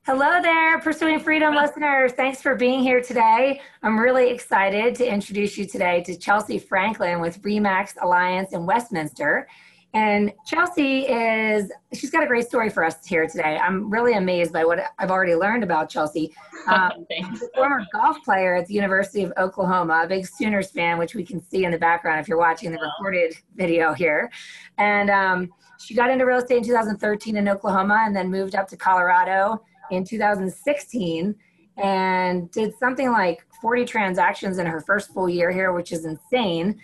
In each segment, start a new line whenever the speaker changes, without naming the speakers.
Hello there, Pursuing Freedom listeners. Thanks for being here today. I'm really excited to introduce you today to Chelsey Franklin with Remax Alliance in Westminster. And she's got a great story for us here today. I'm really amazed by what I've already learned about Chelsey. She's a former golf player at the University of Oklahoma, a big Sooners fan, which we can see in the background if you're watching the recorded video here. And she got into real estate in 2013 in Oklahoma and then moved up to Colorado in 2016 and did something like 40 transactions in her first full year here, which is insane.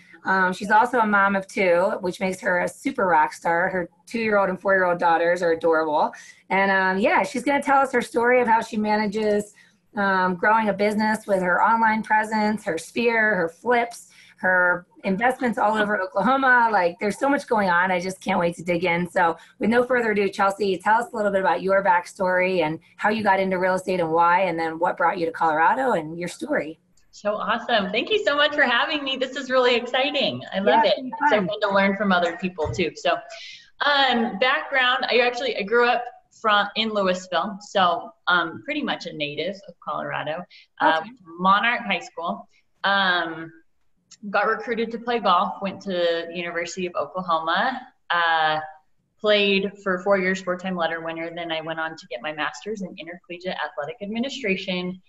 She's also a mom of two, which makes her a super rock star. Her 2-year-old and 4-year-old daughters are adorable. And she's going to tell us her story of how she manages growing a business with her online presence, her sphere, her flips, her investments all over Oklahoma. Like, there's so much going on. I just can't wait to dig in. So with no further ado, Chelsey, tell us a little bit about your backstory and how you got into real estate and why, and then what brought you to Colorado and your story.
So awesome. Thank you so much for having me. This is really exciting. I love it. It's so fun to learn from other people too. So background, I grew up in Louisville. So pretty much a native of Colorado. Monarch High School. Got recruited to play golf, went to the University of Oklahoma, played for 4 years, 4-time letter winner. Then I went on to get my master's in intercollegiate athletic administration.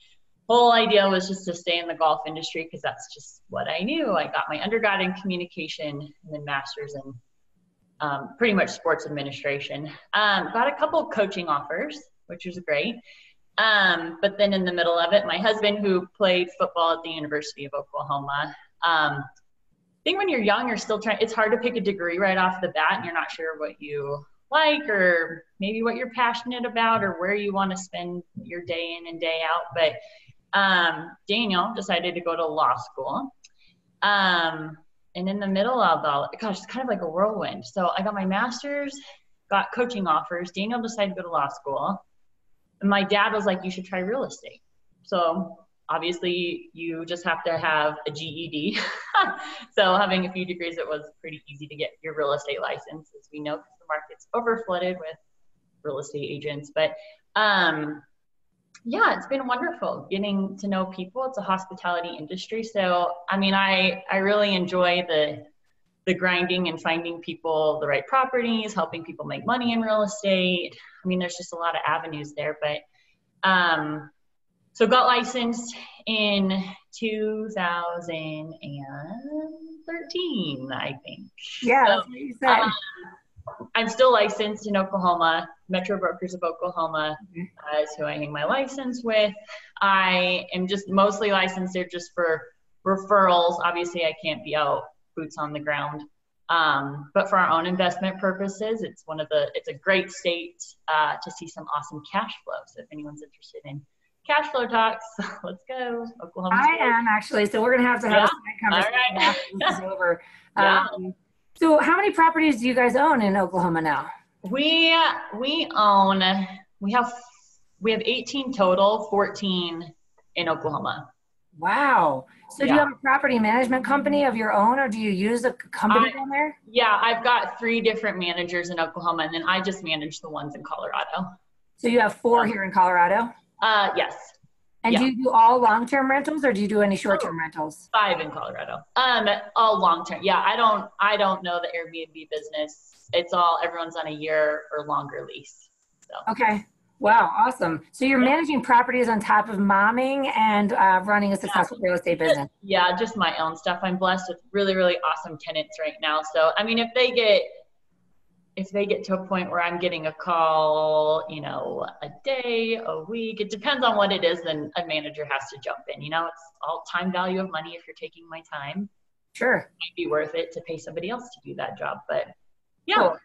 Whole idea was just to stay in the golf industry because that's just what I knew. I got my undergrad in communication and then master's in pretty much sports administration. Got a couple of coaching offers, which was great. But then in the middle of it, my husband, who played football at the University of Oklahoma, I think when you're young, you're still it's hard to pick a degree right off the bat and you're not sure what you like or maybe what you're passionate about or where you want to spend your day in and day out. But Daniel decided to go to law school. And in the middle of it's kind of like a whirlwind. So I got my master's, got coaching offers. Daniel decided to go to law school. And my dad was like, you should try real estate. So obviously you just have to have a GED. So having a few degrees, it was pretty easy to get your real estate license, as we know, because the market's overflooded with real estate agents. But it's been wonderful getting to know people. It's a hospitality industry. So, I mean, I really enjoy the grinding and finding people the right properties, helping people make money in real estate. I mean, there's just a lot of avenues there, but so got licensed in 2013, I think.
Yeah,
so,
that's what you said.
I'm still licensed in Oklahoma. Metro Brokers of Oklahoma is who I hang my license with. I am just mostly licensed there just for referrals. Obviously, I can't be out boots on the ground. But for our own investment purposes, it's a great state to see some awesome cash flow. So if anyone's interested in cash flow talks, let's go. Oklahoma.
I am actually. So we're going to have a side conversation after this is over. So how many properties do you guys own in Oklahoma now?
We have 18 total, 14 in Oklahoma.
Wow. So do you have a property management company of your own, or do you use a company down there?
Yeah, I've got 3 different managers in Oklahoma, and then I just manage the ones in Colorado.
So you have 4 here in Colorado?
Yes.
And do you do all long-term rentals, or do you do any short-term rentals?
5 in Colorado. All long-term. Yeah, I don't know the Airbnb business. It's everyone's on a year or longer lease. So.
Okay. Wow. Awesome. So you're managing properties on top of momming and running a successful real estate business.
Yeah, just my own stuff. I'm blessed with really, really awesome tenants right now. So, I mean, if they get to a point where I'm getting a call, a day, a week, it depends on what it is, then a manager has to jump in. It's all time value of money. If you're taking my time,
sure,
it might be worth it to pay somebody else to do that job. But yeah.
Cool.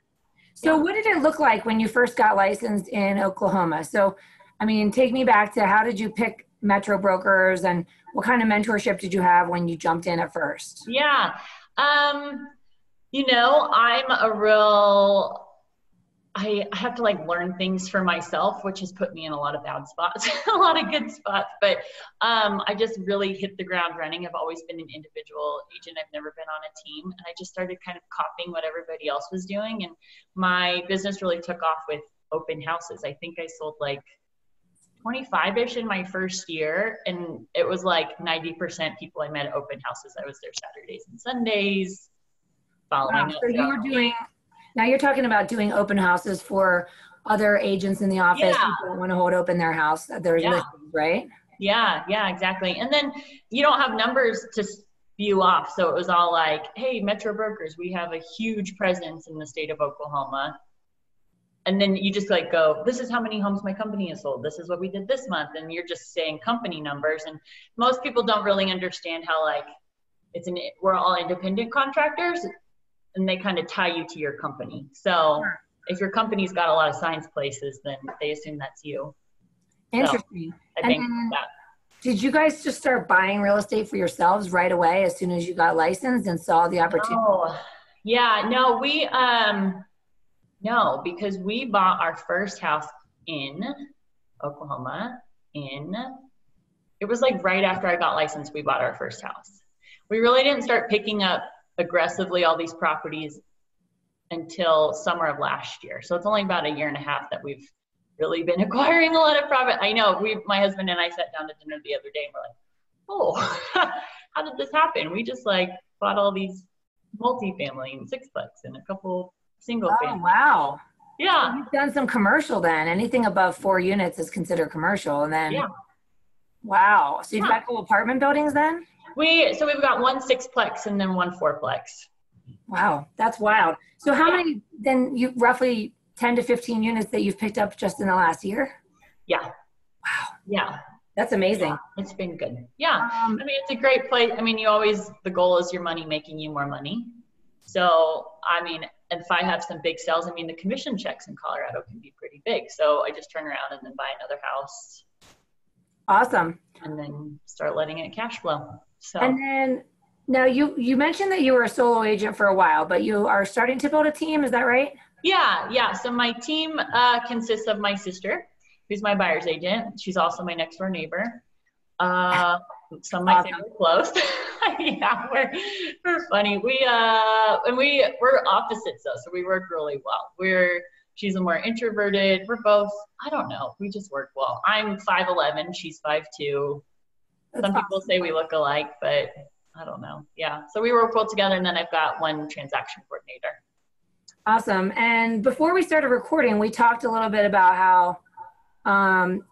So what did it look like when you first got licensed in Oklahoma? So, I mean, take me back to how did you pick Metro Brokers and what kind of mentorship did you have when you jumped in at first?
Yeah. I have to learn things for myself, which has put me in a lot of bad spots, a lot of good spots, but I just really hit the ground running. I've always been an individual agent. I've never been on a team, and I just started kind of copying what everybody else was doing, and my business really took off with open houses. I think I sold 25-ish in my first year, and it was like 90% people I met at open houses. I was there Saturdays and Sundays following
Wow.
it.
So you were doing, now you're talking about doing open houses for other agents in the office who don't want to hold open their house, their listings, right?
Yeah, exactly. And then you don't have numbers to spew off. So it was all like, hey, Metro Brokers, we have a huge presence in the state of Oklahoma. And then you just like go, this is how many homes my company has sold. This is what we did this month. And you're just saying company numbers. And most people don't really understand how like we're all independent contractors, and they kind of tie you to your company. So if your company's got a lot of signs places, then they assume that's you.
Interesting.
So I think that.
Did you guys just start buying real estate for yourselves right away as soon as you got licensed and saw the opportunity?
Oh, yeah, no, no, because we bought our first house in Oklahoma it was like right after I got licensed, we bought our first house. We really didn't start picking up aggressively all these properties until summer of last year. So it's only about a year and a half that we've really been acquiring a lot of property. I know my husband and I sat down to dinner the other day and we're like, oh, how did this happen? We just like bought all these multifamily and sixplex and a couple single family.
Oh, wow.
Yeah.
So you've done some commercial then. Anything above 4 units is considered commercial. And then, wow. So you've got couple apartment buildings then?
So we've got 1 sixplex and then 1 fourplex.
Wow, that's wild. So how many then you roughly 10 to 15 units that you've picked up just in the last year?
Yeah.
Wow.
Yeah.
That's amazing.
Yeah, it's been good. Yeah. I mean, it's a great place. I mean, the goal is your money making you more money. So, I mean, if I have some big sales, I mean, the commission checks in Colorado can be pretty big. So I just turn around and then buy another house.
Awesome.
And then start letting it cash flow. So.
And then now you mentioned that you were a solo agent for a while, but you are starting to build a team. Is that right?
Yeah. So my team consists of my sister, who's my buyer's agent. She's also my next door neighbor. Some might say we're close. Yeah, we're funny. We're opposites though, so we work really well. She's a more introverted. We're both, I don't know, we just work well. I'm 5'11", she's 5'2". Some people say we look alike, but I don't know. Yeah, so we work well together, and then I've got 1 transaction coordinator. Awesome.
And before we started recording, we talked a little bit about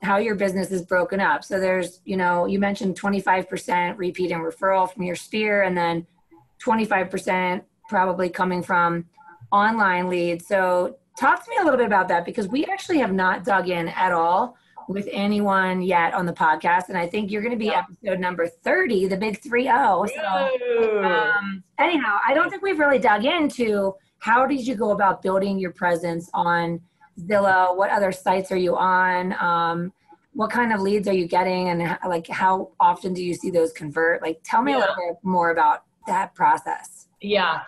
how your business is broken up. So there's, you mentioned 25% repeat and referral from your sphere, and then 25% probably coming from online leads. So talk to me a little bit about that, because we actually have not dug in at all with anyone yet on the podcast. And I think you're going to be episode number 30, the big 30. So anyhow, I don't think we've really dug into how did you go about building your presence on Zillow? What other sites are you on? What kind of leads are you getting? And like, how often do you see those convert? Like, tell me a little bit more about that process.
Yeah.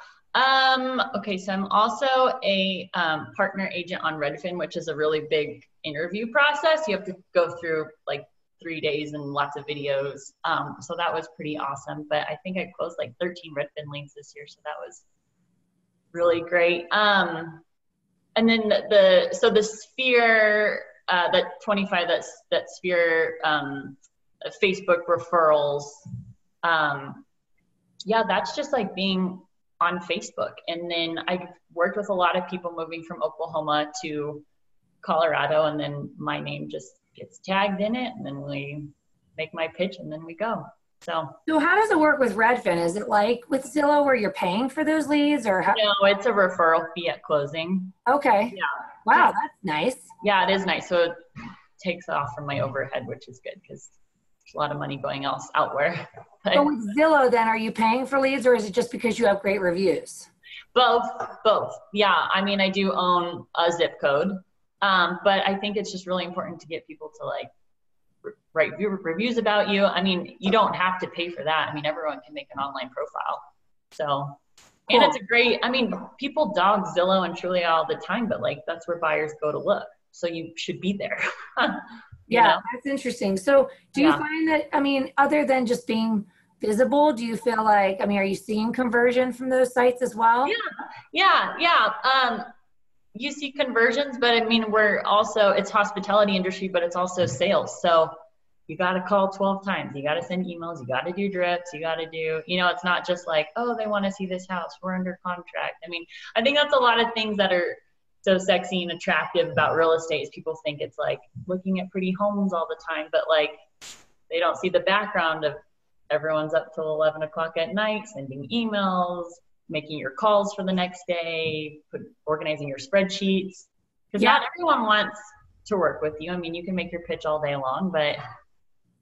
Okay. So I'm also a partner agent on Redfin, which is a really big interview process. You have to go through like 3 days and lots of videos. So that was pretty awesome. But I think I closed like 13 Redfin leads this year. So that was really great. And then the sphere, that 25, that sphere, Facebook referrals. That's just like being on Facebook. And then I worked with a lot of people moving from Oklahoma to Colorado, and then my name just gets tagged in it, and then we make my pitch, and then we go. So
how does it work with Redfin? Is it like with Zillow where you're paying for those leads, or how?
No, it's a referral fee at closing.
Okay.
Yeah.
Wow, that's nice.
Yeah, it is nice. So it takes off from my overhead, which is good because there's a lot of money going elsewhere.
But with Zillow, then, are you paying for leads, or is it just because you have great reviews?
Both. Yeah, I mean, I do own a zip code, but I think it's just really important to get people to like write reviews about you. I mean, you don't have to pay for that. I mean, everyone can make an online profile. So, cool. And it's a great, I mean, people dog Zillow and Trulia all the time, but like, that's where buyers go to look. So you should be there.
Yeah, that's interesting. So do you find that, I mean, other than just being visible, do you feel like, I mean, are you seeing conversion from those sites as well?
Yeah. you see conversions, but I mean, we're also, it's hospitality industry, but it's also sales. So you got to call 12 times. You got to send emails. You got to do drips. You got to do, you know, it's not just like, oh, they want to see this house. We're under contract. I mean, I think that's a lot of things that are so sexy and attractive about real estate is people think it's like looking at pretty homes all the time, but like they don't see the background of everyone's up till 11 o'clock at night, sending emails, making your calls for the next day, organizing your spreadsheets. Because not everyone wants to work with you. I mean, you can make your pitch all day long, but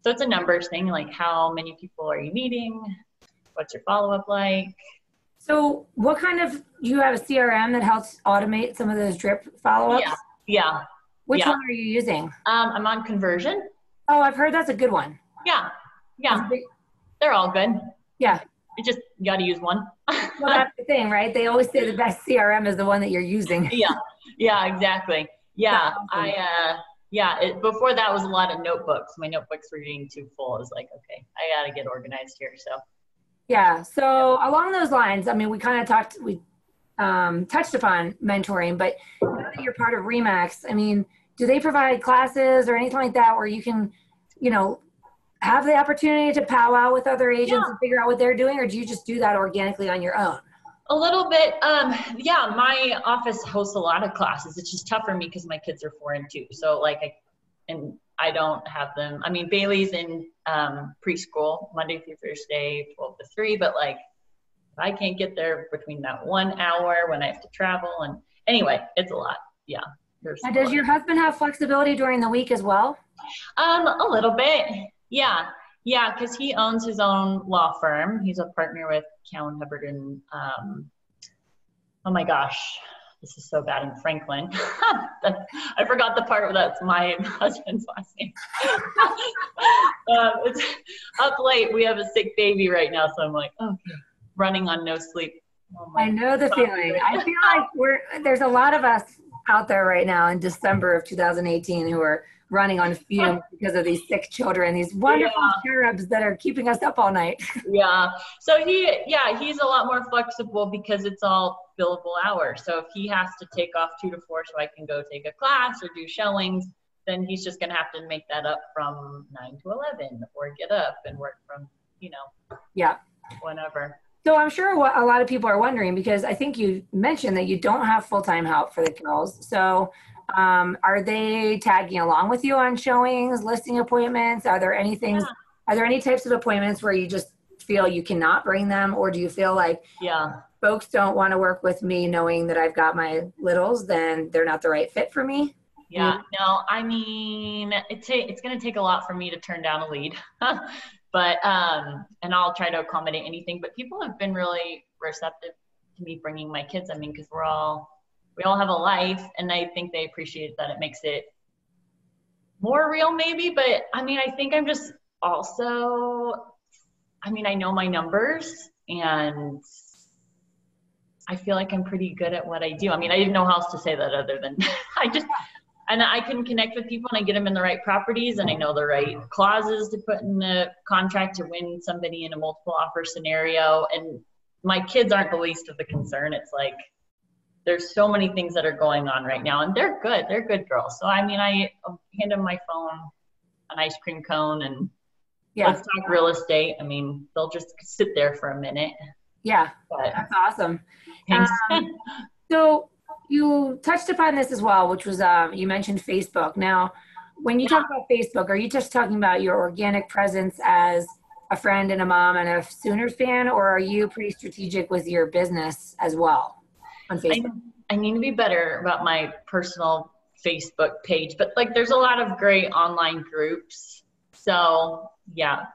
so it's a numbers thing, like how many people are you meeting? What's your follow-up like?
So what kind of, do you have a CRM that helps automate some of those drip follow-ups?
Yeah.
Which one are you using?
I'm on Conversion.
Oh, I've heard that's a good one.
Yeah. They're all good.
Yeah.
You got to use one.
Well, that's the thing, right? They always say the best CRM is the one that you're using.
Yeah, exactly. Yeah, awesome. Before that was a lot of notebooks. My notebooks were getting too full. I was like, okay, I got to get organized here. So.
Yeah. So along those lines, I mean, we kind of touched upon mentoring, but now that you're part of Remax, I mean, do they provide classes or anything like that where you can, you know, have the opportunity to powwow with other agents and figure out what they're doing, or do you just do that organically on your own?
A little bit. My office hosts a lot of classes. It's just tough for me because my kids are 4 and 2. So like, I don't have them. I mean, Bailey's in preschool Monday through Thursday, 12 to 3. But like, I can't get there between that 1 hour when I have to travel. And anyway, it's a lot. Yeah.
Now, does your husband have flexibility during the week as well?
A little bit. Yeah, because he owns his own law firm. He's a partner with Cowan Hubbard and, oh my gosh, this is so bad, in Franklin. I forgot the part that's my husband's last name. It's up late. We have a sick baby right now, so I'm like, okay, running on no sleep. Oh
I know the feeling. I feel like there's a lot of us out there right now in December of 2018 who are running on fumes because of these sick children, these wonderful cherubs that are keeping us up all night.
Yeah. So he's a lot more flexible because it's all billable hours. So if he has to take off 2 to 4 so I can go take a class or do showings, then he's just going to have to make that up from 9 to 11 or get up and work from, whenever.
So I'm sure what a lot of people are wondering, because I think you mentioned that you don't have full-time help for the girls. So are they tagging along with you on showings, listing appointments? Are there any things, are there any types of appointments where you just feel you cannot bring them? Or do you feel like folks don't want to work with me knowing that I've got my littles, then they're not the right fit for me?
Yeah, no, I mean, it's going to take a lot for me to turn down a lead, but, and I'll try to accommodate anything, but people have been really receptive to me bringing my kids. I mean, because we all have a life, and I think they appreciate that. It makes it more real maybe, but I mean, I think I'm just also, I mean, I know my numbers and I feel like I'm pretty good at what I do. I mean, I didn't know how else to say that other than and I can connect with people and I get them in the right properties and I know the right clauses to put in the contract to win somebody in a multiple offer scenario. And my kids aren't the least of the concern. It's like, there's so many things that are going on right now and they're good. They're good girls. So, I mean, I hand them my phone, an ice cream cone, and let's talk real estate. I mean, they'll just sit there for a minute.
Yeah, that's awesome. So you touched upon this as well, which was, you mentioned Facebook. Now, when you talk about Facebook, are you just talking about your organic presence as a friend and a mom and a Sooners fan, or are you pretty strategic with your business as well on Facebook?
I need to be better about my personal Facebook page, but like there's a lot of great online groups. So yeah,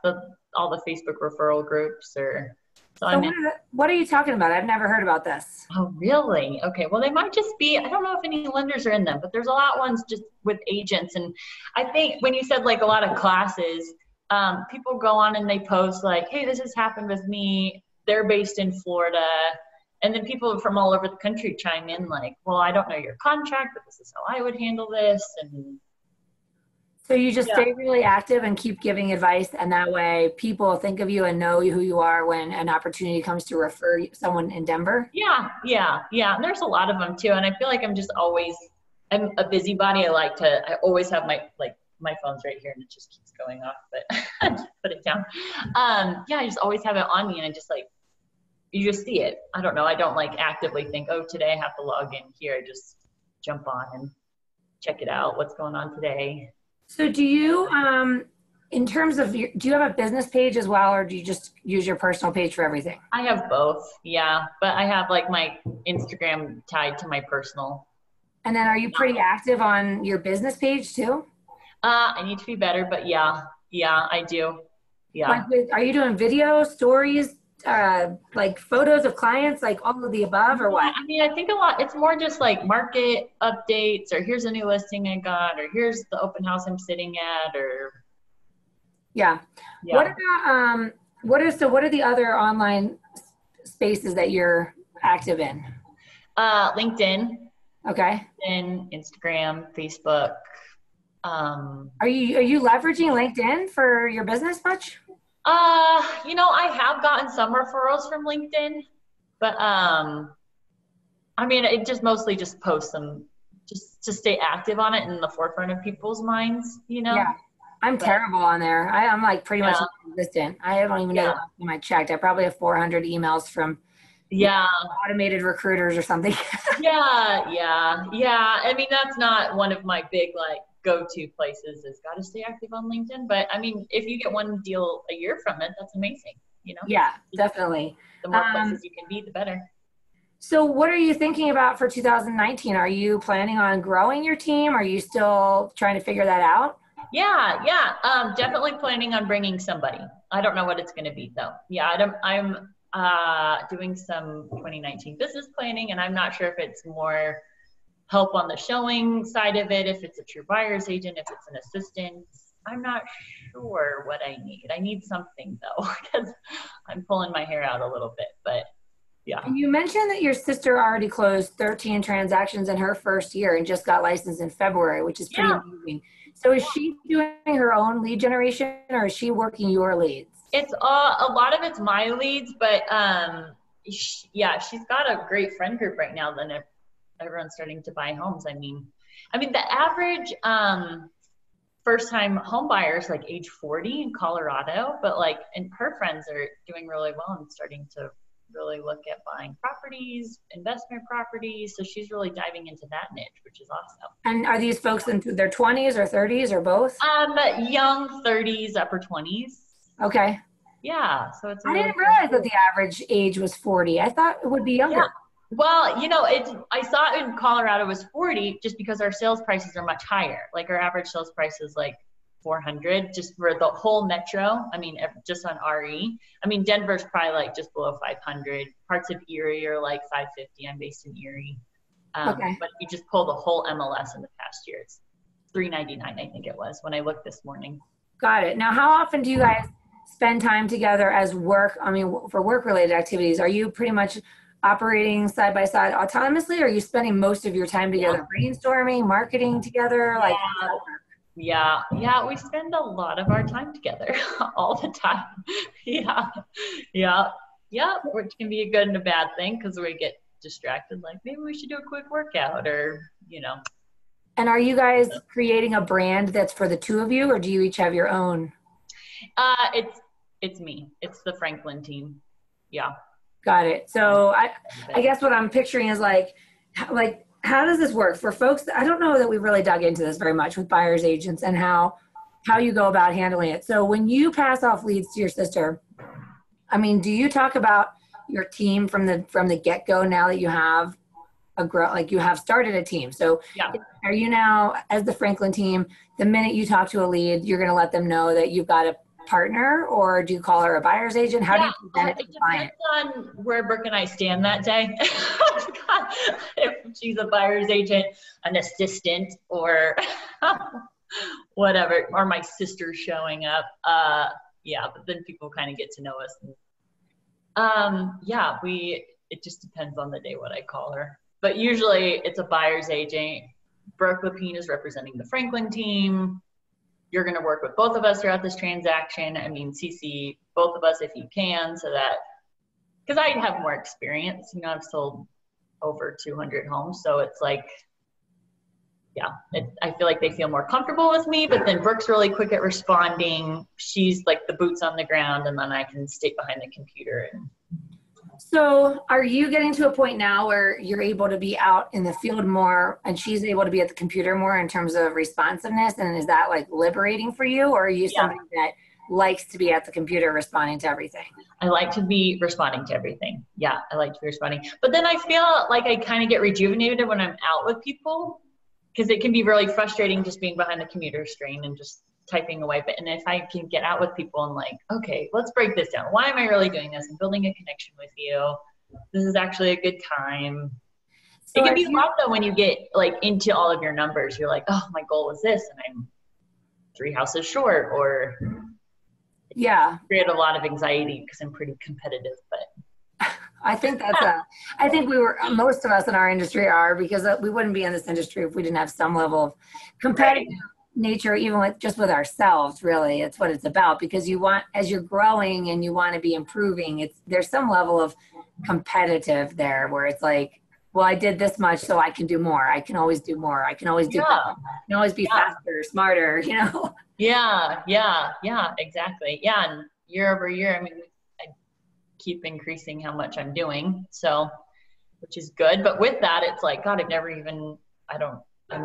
all the Facebook referral groups are.
So what are you talking about? I've never heard about this.
Oh, really? Okay. Well, they might just be, I don't know if any lenders are in them, but there's a lot of ones just with agents. And I think when you said like a lot of classes, people go on and they post like, hey, this has happened with me. They're based in Florida. And then people from all over the country chime in like, well, I don't know your contract, but this is how I would handle this. And
So you just stay really active and keep giving advice, and that way people think of you and know who you are when an opportunity comes to refer someone in Denver?
Yeah. And there's a lot of them too. And I feel like I'm a busybody. I always have my phone's right here and it just keeps going off, but I just put it down. I just always have it on me, and I just you just see it. I don't know. I don't actively think, oh, today I have to log in here. I just jump on and check it out. What's going on today?
So do you, in terms of, do you have a business page as well, or do you just use your personal page for everything?
I have both, yeah. But I have my Instagram tied to my personal.
And then are you pretty active on your business page too?
I need to be better, but yeah, I do. Yeah.
Are you doing video, stories, photos of clients, all of the above, or what?
I mean, I think a lot, it's more just market updates, or here's a new listing I got, or here's the open house I'm sitting at, or.
Yeah. What about, what are the other online spaces that you're active in?
LinkedIn.
Okay.
And Instagram, Facebook.
Are you leveraging LinkedIn for your business much?
I have gotten some referrals from LinkedIn, but I mean, it just mostly just posts them just to stay active on it in the forefront of people's minds,
Yeah. I'm terrible on there. I'm pretty much non-existent. I don't even know the last time I checked. I probably have 400 emails from automated recruiters or something.
Yeah. I mean, that's not one of my big go-to places, is got to stay active on LinkedIn. But I mean, if you get one deal a year from it, that's amazing.
Yeah, definitely.
The more places you can be, the better.
So what are you thinking about for 2019? Are you planning on growing your team? Are you still trying to figure that out?
Yeah. Definitely planning on bringing somebody. I don't know what it's going to be though. Yeah, I'm doing some 2019 business planning, and I'm not sure if it's more help on the showing side of it, if it's a true buyer's agent, if it's an assistant. I'm not sure what I need. I need something though, because I'm pulling my hair out a little bit, but yeah.
And you mentioned that your sister already closed 13 transactions in her first year and just got licensed in February, which is pretty amazing. So is she doing her own lead generation, or is she working your leads?
It's a lot of it's my leads, but she's got a great friend group right now. Then everyone's starting to buy homes. I mean, the average first-time home buyers age 40 in Colorado, but and her friends are doing really well and starting to really look at buying properties, investment properties. So she's really diving into that niche, which is awesome.
And are these folks in their 20s or 30s or both?
Young 30s, upper 20s.
Okay.
Yeah. So I
didn't realize that the average age was 40. I thought it would be younger.
Yeah. Well, I saw it in Colorado was 40 just because our sales prices are much higher. Our average sales price is 400 just for the whole metro. I mean, just on RE. I mean, Denver's probably just below 500. Parts of Erie are 550. I'm based in Erie.
Okay.
But if you just pull the whole MLS in the past year, it's $399, I think it was when I looked this morning.
Got it. Now, how often do you guys spend time together as work? I mean, for work-related activities, are you pretty much operating side by side autonomously, or are you spending most of your time together brainstorming, marketing together?
Yeah, we spend a lot of our time together all the time. Yeah, which can be a good and a bad thing because we get distracted, maybe we should do a quick workout, or
And are you guys creating a brand that's for the two of you, or do you each have your own?
It's me. It's the Franklin team. Yeah.
Got it. So I guess what I'm picturing is how does this work for folks? I don't know that we really dug into this very much with buyer's agents and how you go about handling it. So when you pass off leads to your sister, I mean, do you talk about your team from the get-go now that you have you have started a team? So are you now, as the Franklin team, the minute you talk to a lead, you're going to let them know that you've got a partner, or do you call her a buyer's agent? How do you present it to the client?
It depends on where Brooke and I stand that day. If she's a buyer's agent, an assistant, or whatever, or my sister showing up. But then people kind of get to know us. It just depends on the day what I call her. But usually it's a buyer's agent. Brooke Lapine is representing the Franklin team. you're going to work with both of us throughout this transaction. I mean, CC both of us if you can, so that, because I have more experience, you know, I've sold over 200 homes. So it's like, yeah, I feel like they feel more comfortable with me, but then Brooke's really quick at responding. She's like the boots on the ground, and then I can stay behind the computer.
So are you getting to a point now where you're able to be out in the field more and she's able to be at the computer more in terms of responsiveness? And is that like liberating for you, or are you somebody that likes to be at the computer responding to everything?
I like to be responding to everything. Yeah, I like to be responding. But then I feel like I kind of get rejuvenated when I'm out with people, because it can be really frustrating just being behind the computer screen and just typing away. But and if I can get out with people and like, okay, let's break this down. Why am I really doing this? I'm building a connection with you. This is actually a good time. So it can be hard though when you get like into all of your numbers. You're like, oh, my goal was this, and I'm 3 houses short, or
yeah,
create a lot of anxiety because I'm pretty competitive. But
I think that's I think most of us in our industry are, because we wouldn't be in this industry if we didn't have some level of competitive nature, even with ourselves. Really, it's what it's about, because you want, as you're growing and you want to be improving, there's some level of competitive there where it's like, well, I did this much, so I can do more. I can always do more. I can always do better. I can always be faster, smarter, you know?
Yeah, exactly. Yeah, and year over year, I mean, I keep increasing how much I'm doing, so, which is good. But with that, it's like, God, I'm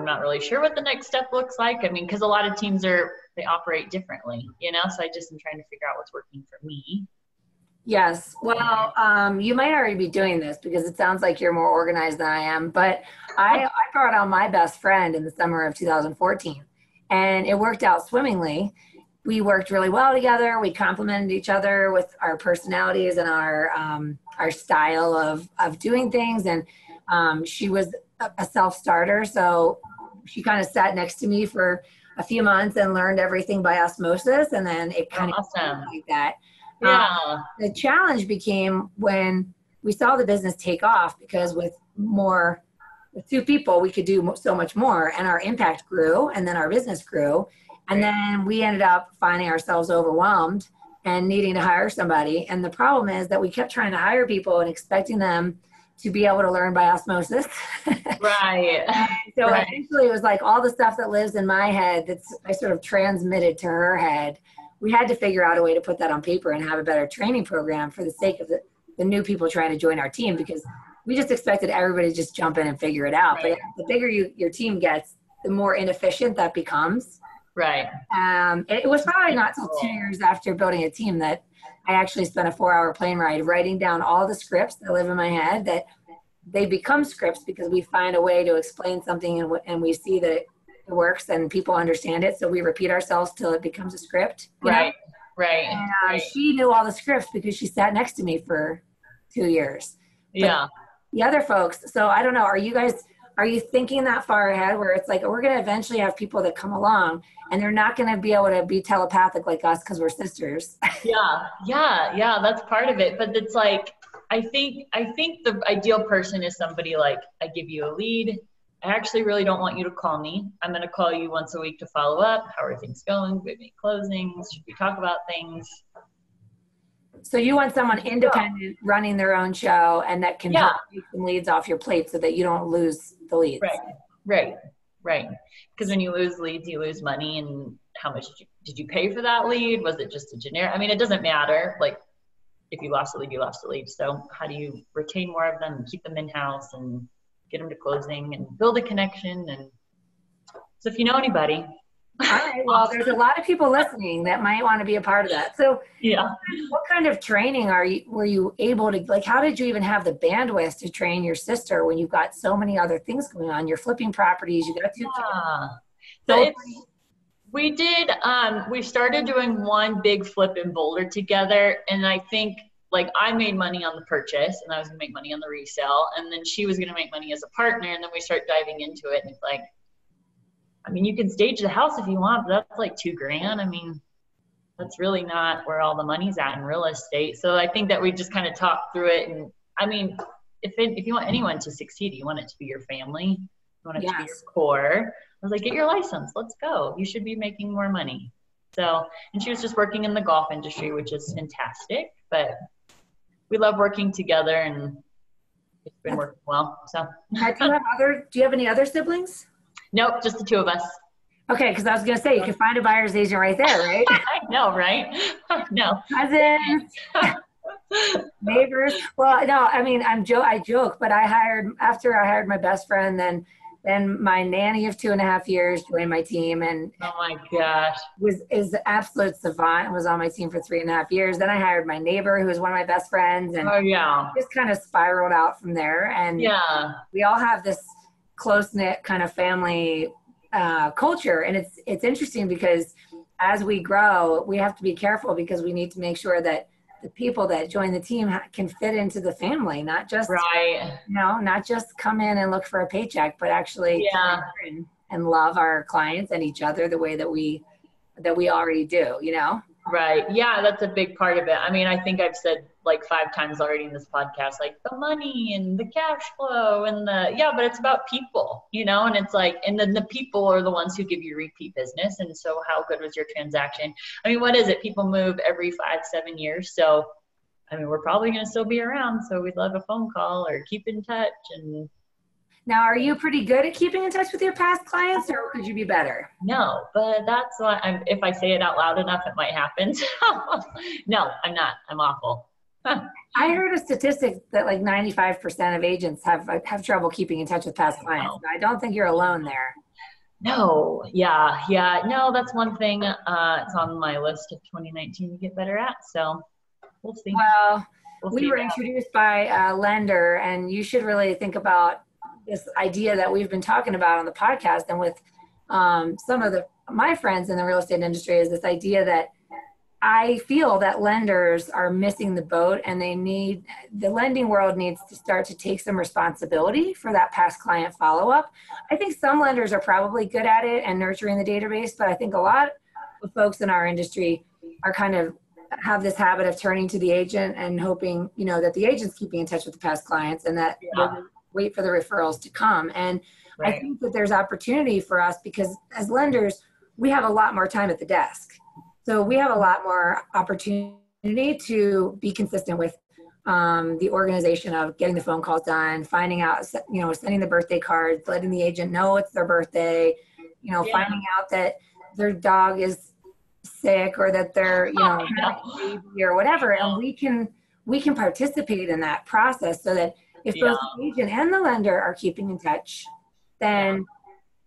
not really sure what the next step looks like. I mean, because a lot of teams they operate differently, you know? So I just am trying to figure out what's working for me.
Yes. Well, you might already be doing this because it sounds like you're more organized than I am, but I brought on my best friend in the summer of 2014, and it worked out swimmingly. We worked really well together. We complemented each other with our personalities and our style of doing things. And she was a self-starter, so she kind of sat next to me for a few months and learned everything by osmosis, and then it kind of like that.
Yeah.
The challenge became when we saw the business take off, because with 2 people, we could do so much more, and our impact grew, and then our business grew. And then we ended up finding ourselves overwhelmed and needing to hire somebody. And the problem is that we kept trying to hire people and expecting them to be able to learn by osmosis.
Right.
So eventually it was like all the stuff that lives in my head I sort of transmitted to her head. We had to figure out a way to put that on paper and have a better training program for the sake of the new people trying to join our team, because we just expected everybody to just jump in and figure it out. But the bigger your team gets, the more inefficient that becomes.
Right.
It was probably not until 2 years after building a team that I actually spent a 4-hour plane ride writing down all the scripts that live in my head, that they become scripts because we find a way to explain something and we see that it works and people understand it. So we repeat ourselves till it becomes a script.
Right.
And she knew all the scripts because she sat next to me for 2 years. But the other folks, so I don't know, are you thinking that far ahead where it's like, we're going to eventually have people that come along and they're not going to be able to be telepathic like us because we're sisters?
Yeah, that's part of it. But it's like, I think the ideal person is somebody like, I give you a lead. I actually really don't want you to call me. I'm going to call you once a week to follow up. How are things going? Do we make closings? Should we talk about things?
So you want someone independent running their own show and that can help take some leads off your plate so that you don't lose the leads.
Right. Because when you lose leads, you lose money. And how much did you pay for that lead? Was it just a generic? I mean, it doesn't matter. Like, if you lost a lead, you lost a lead. So how do you retain more of them and keep them in-house and get them to closing and build a connection? And so if you know anybody.
All right. Well, there's a lot of people listening that might want to be a part of that. So what kind of training were you able to, like, how did you even have the bandwidth to train your sister when you've got so many other things going on? You're flipping properties, you got 2 kids.
So we started doing one big flip in Boulder together. And I think, like, I made money on the purchase and I was gonna make money on the resale. And then she was gonna make money as a partner. And then we start diving into it. And it's like, I mean, you can stage the house if you want, but that's like $2,000. I mean, that's really not where all the money's at in real estate. So I think that we just kind of talked through it. And I mean, if you want anyone to succeed, you want it to be your family. You want it to be your core. was like, get your license. Let's go. You should be making more money. So, and she was just working in the golf industry, which is fantastic. But we love working together, and it's been working well. So,
do you have any other siblings?
Nope, just the two of us.
Okay, because I was going to say, you can find a buyer's agent right there, right?
I know, right? No.
Cousins, neighbors. Well, no, I mean, I joke, but after I hired my best friend, then my nanny of 2.5 years joined my team, and
oh my gosh,
is the absolute savant, and was on my team for 3.5 years. Then I hired my neighbor, who was one of my best friends, and
oh yeah,
just kind of spiraled out from there. And
yeah,
we all have this close-knit kind of family culture, and it's interesting because as we grow, we have to be careful because we need to make sure that the people that join the team can fit into the family, not just not just come in and look for a paycheck, but actually and love our clients and each other the way that we already do,
Right. Yeah, that's a big part of it. I mean, I think I've said like 5 times already in this podcast, like the money and the cash flow and but it's about people, and it's like, and then the people are the ones who give you repeat business. And so how good was your transaction? I mean, what is it? People move every 5-7 years. So, I mean, we're probably going to still be around. So we'd love a phone call or keep in touch. And
now, are you pretty good at keeping in touch with your past clients, or could you be better?
No, but that's why if I say it out loud enough, it might happen. No, I'm not. I'm awful.
I heard a statistic that like 95% of agents have trouble keeping in touch with past clients. I don't think you're alone there.
No, yeah. No, that's one thing. It's on my list of 2019 to get better at. So we'll see.
Well, we were introduced by a lender, and you should really think about this idea that we've been talking about on the podcast and with some of my friends in the real estate industry, is this idea that I feel that lenders are missing the boat, and the lending world needs to start to take some responsibility for that past client follow-up. I think some lenders are probably good at it and nurturing the database, but I think a lot of folks in our industry are kind of have this habit of turning to the agent and hoping, that the agent's keeping in touch with the past clients, and that wait for the referrals to come. And I think that there's opportunity for us because as lenders, we have a lot more time at the desk. So we have a lot more opportunity to be consistent with the organization of getting the phone calls done, finding out, sending the birthday cards, letting the agent know it's their birthday, finding out that their dog is sick or that they're, having a baby or whatever. And we can participate in that process so that if both the agent and the lender are keeping in touch, then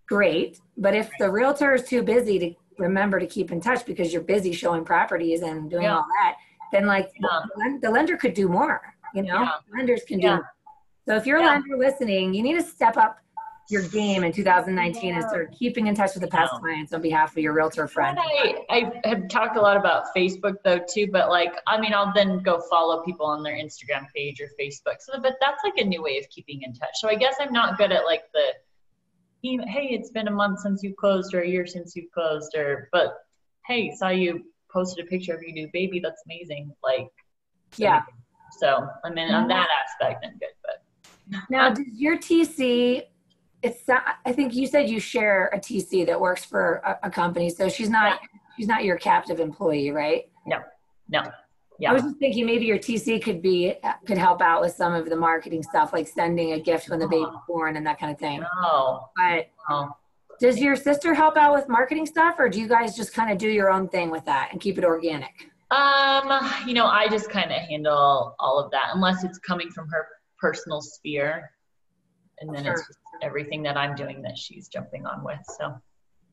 great. But if the realtor is too busy to remember to keep in touch because you're busy showing properties and doing all that, then the lender could do more, lenders can do more. So if you're a lender listening, you need to step up your game in 2019 and start keeping in touch with the past clients on behalf of your realtor friend.
I have talked a lot about Facebook though too, but I'll then go follow people on their Instagram page or Facebook. So, but that's like a new way of keeping in touch. So I guess I'm not good at hey, it's been a month since you closed or a year since you closed, but hey, saw you posted a picture of your new baby. That's amazing. So I mean, on that aspect, I'm good. But
now, does your TC? I think you said you share a TC that works for a company, so she's not your captive employee, right?
No. Yeah.
I was just thinking maybe your TC could help out with some of the marketing stuff, like sending a gift when the baby's born and that kind of thing. But does your sister help out with marketing stuff, or do you guys just kind of do your own thing with that and keep it organic?
I just kind of handle all of that unless it's coming from her personal sphere. And then it's just everything that I'm doing that she's jumping on with. So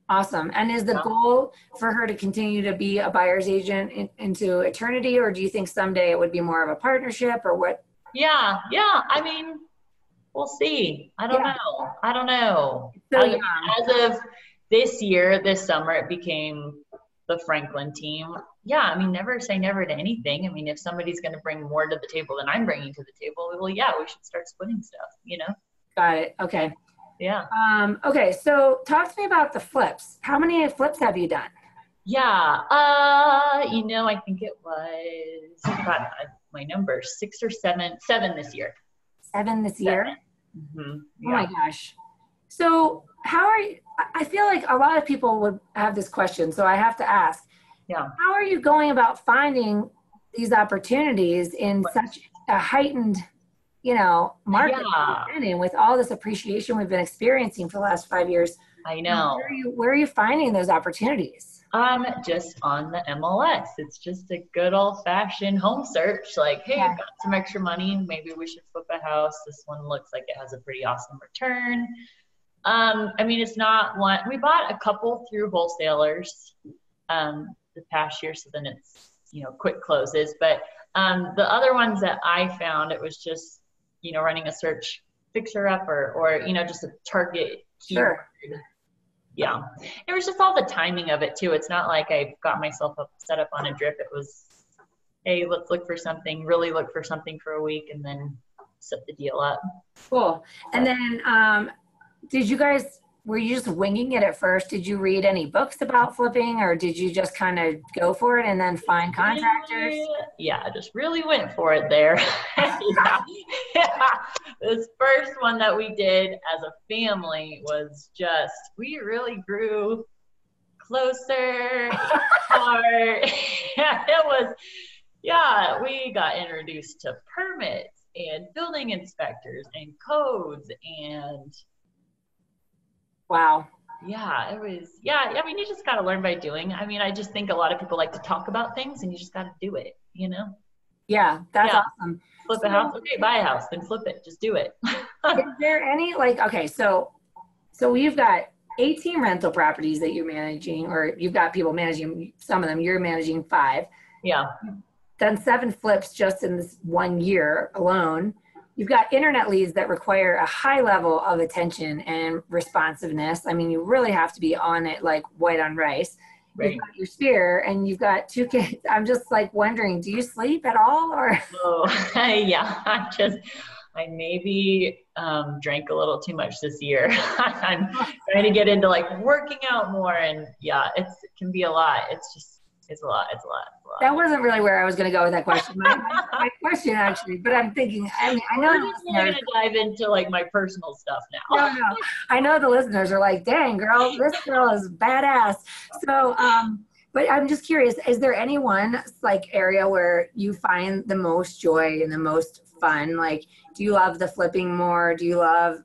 awesome. And is the goal for her to continue to be a buyer's agent into eternity, or do you think someday it would be more of a partnership, or what?
Yeah. I mean, we'll see. I don't know. So, as of this summer, it became the Franklin team. Yeah, I mean, never say never to anything. I mean, if somebody's going to bring more to the table than I'm bringing to the table, well, we should start splitting stuff,
Got it. Okay.
Yeah.
Okay. So talk to me about the flips. How many flips have you done?
Yeah. I think it was, my number, 6 or 7 this year.
7 this year?
Mm-hmm.
Yeah. Oh my gosh. So how are you, I feel like a lot of people would have this question, so I have to ask,
Yeah.
how are you going about finding these opportunities in such a heightened, market that we've been in, with all this appreciation we've been experiencing for the last 5 years?
I know.
Where are you finding those opportunities?
Just on the MLS. It's just a good old fashioned home search. Like, hey, you've got some extra money. Maybe we should flip a house. This one looks like it has a pretty awesome return. I mean, it's not one, we bought a couple through wholesalers, the past year. So then it's, quick closes, but, the other ones that I found, it was just, running a search fixer upper or, just a target keyword. Sure. Yeah. It was just all the timing of it too. It's not like I got myself set up on a drip. It was, hey, let's look for something, really look for something for a week and then set the deal up.
Cool. And then, were you just winging it at first? Did you read any books about flipping, or did you just kind of go for it and then find contractors?
Yeah, I just really went for it there. This first one that we did as a family was just, we really grew closer. We got introduced to permits and building inspectors and codes and
wow.
Yeah, it was, I mean, you just got to learn by doing. I mean, I just think a lot of people like to talk about things and you just got to do it,
Yeah, that's awesome.
Flip a house. Okay, buy a house, then flip it. Just do it.
Is there any, okay, so you've got 18 rental properties that you're managing, or you've got people managing some of them, you're managing 5.
Yeah.
Done 7 flips just in this 1 year alone. You've got internet leads that require a high level of attention and responsiveness. I mean, you really have to be on it like white on rice. Right. You've got your sphere and you've got 2 kids. I'm just like wondering, do you sleep at all? Or?
Oh, yeah, I maybe drank a little too much this year. I'm trying to get into like working out more, and it can be a lot. It's a lot.
That wasn't really where I was going to go with that question. My question actually, but I'm thinking, I know
we're going to dive into like my personal stuff now.
No. I know the listeners are like, dang girl, this girl is badass. So, but I'm just curious, is there any one like area where you find the most joy and the most fun? Like, do you love the flipping more? Do you love,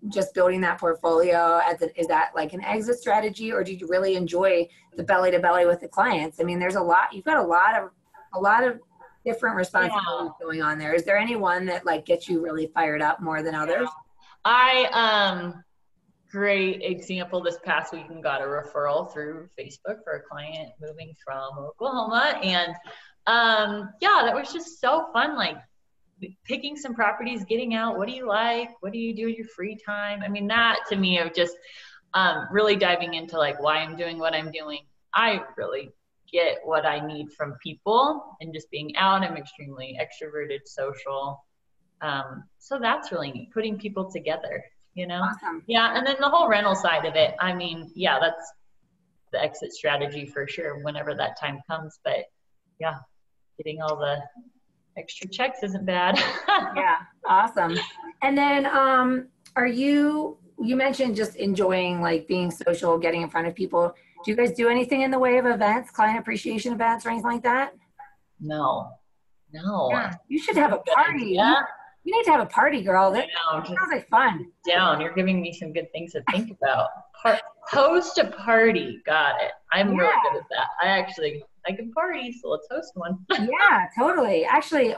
just building that portfolio? Is that like an exit strategy, or do you really enjoy the belly to belly with the clients? I mean, there's you've got a lot of different responsibilities going on there. Is there any one that like gets you really fired up more than others?
Great example, this past week, got a referral through Facebook for a client moving from Oklahoma. And that was just so fun. Like picking some properties, getting out. What do you like? What do you do in your free time? I mean, that to me of just really diving into like why I'm doing what I'm doing. I really get what I need from people and just being out. I'm extremely extroverted, social. So that's really neat, putting people together,
Awesome.
Yeah. And then the whole rental side of it, I mean, that's the exit strategy for sure whenever that time comes. But getting all the extra checks isn't bad.
Yeah. Awesome. And then you mentioned just enjoying like being social, getting in front of people. Do you guys do anything in the way of events, client appreciation events or anything like that?
No.
Yeah, you should have a party. Yeah. You need to have a party, girl. That sounds like fun.
You're giving me some good things to think about. Host a party. Got it. I'm really good at that. I can party, so let's host one.
Yeah, totally. Actually,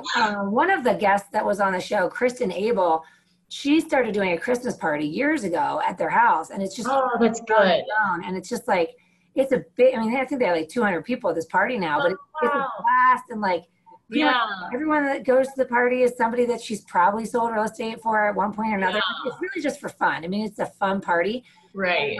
one of the guests that was on the show, Kristen Abel, she started doing a Christmas party years ago at their house, and it's just
that's good.
And it's just like, it's a big, I mean, I think they have like 200 people at this party now, but it's a blast, and like, everyone that goes to the party is somebody that she's probably sold real estate for at one point or another. Yeah. It's really just for fun. I mean, it's a fun party.
Right.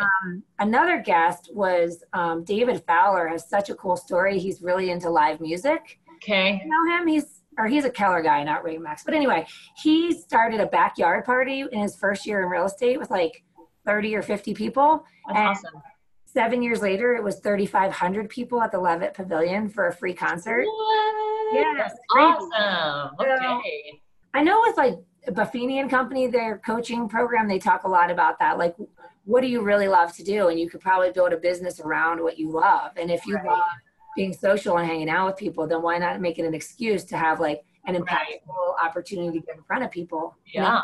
Another guest was David Fowler. Has such a cool story. He's really into live music.
Okay.
You know him? He's a Keller guy, not Remax. But anyway, he started a backyard party in his first year in real estate with like 30 or 50 people.
That's awesome.
7 years later, it was 3,500 people at the Levitt Pavilion for a free concert.
What?
Yeah,
that's awesome. Okay.
So, I know with like Buffini and Company, their coaching program, they talk a lot about that. Like what do you really love to do? And you could probably build a business around what you love. And if you love being social and hanging out with people, then why not make it an excuse to have like an impactful opportunity to get in front of people?
Yeah.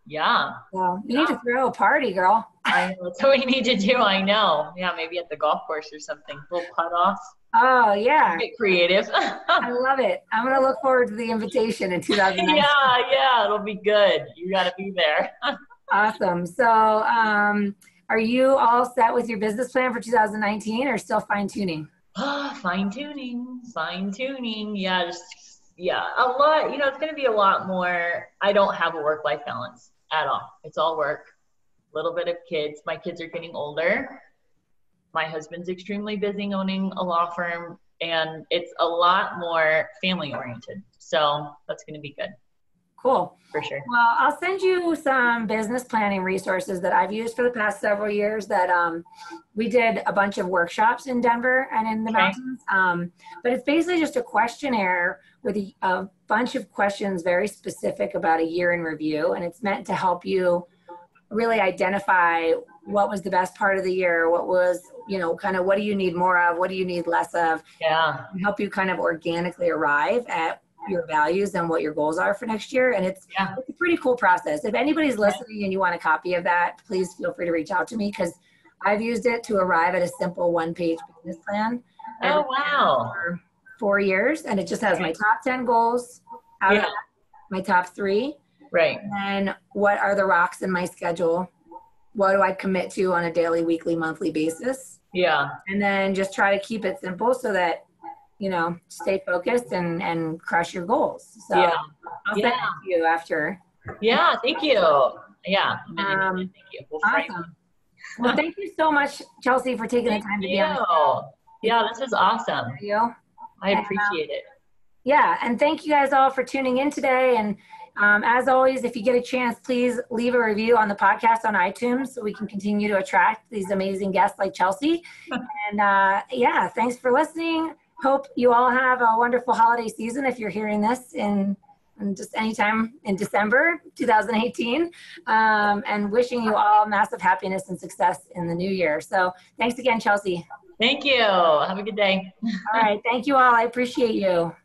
Yeah.
Well, you need to throw a party, girl.
I know. That's what we need to do. I know. Yeah. Maybe at the golf course or something. Little putt offs.
Oh, yeah.
Get creative.
I love it. I'm going to look forward to the invitation in 2019.
Yeah. It'll be good. You got to be there.
Awesome. So, are you all set with your business plan for 2019 or still fine tuning?
Fine tuning. Yeah. A lot, it's going to be a lot more. I don't have a work-life balance at all. It's all work, a little bit of kids. My kids are getting older. My husband's extremely busy owning a law firm, and it's a lot more family oriented. So that's going to be good.
Cool.
For sure.
Well, I'll send you some business planning resources that I've used for the past several years that we did a bunch of workshops in Denver and in the mountains. But it's basically just a questionnaire with a bunch of questions very specific about a year in review. And it's meant to help you really identify what was the best part of the year, what was, kind of what do you need more of, what do you need less of.
Yeah.
And help you kind of organically arrive at your values and what your goals are for next year. And it's a pretty cool process. If anybody's listening and you want a copy of that, please feel free to reach out to me, because I've used it to arrive at a simple one-page business plan.
Oh, wow.
For 4 years. And it just has my top 10 goals out of that, my top 3.
Right.
And then what are the rocks in my schedule? What do I commit to on a daily, weekly, monthly basis?
Yeah.
And then just try to keep it simple so that stay focused and crush your goals. So I'll send it to you after.
Yeah, thank you. Yeah. Thank you.
Awesome. Well, thank you so much, Chelsey, for taking the time to be on the show.
Yeah, this is awesome.
Thank you.
I appreciate it.
Yeah, and thank you guys all for tuning in today. And as always, if you get a chance, please leave a review on the podcast on iTunes so we can continue to attract these amazing guests like Chelsey. And thanks for listening. Hope you all have a wonderful holiday season if you're hearing this in just anytime in December 2018, and wishing you all massive happiness and success in the new year. So thanks again, Chelsey.
Thank you. Have a good day.
All right. Thank you all. I appreciate you.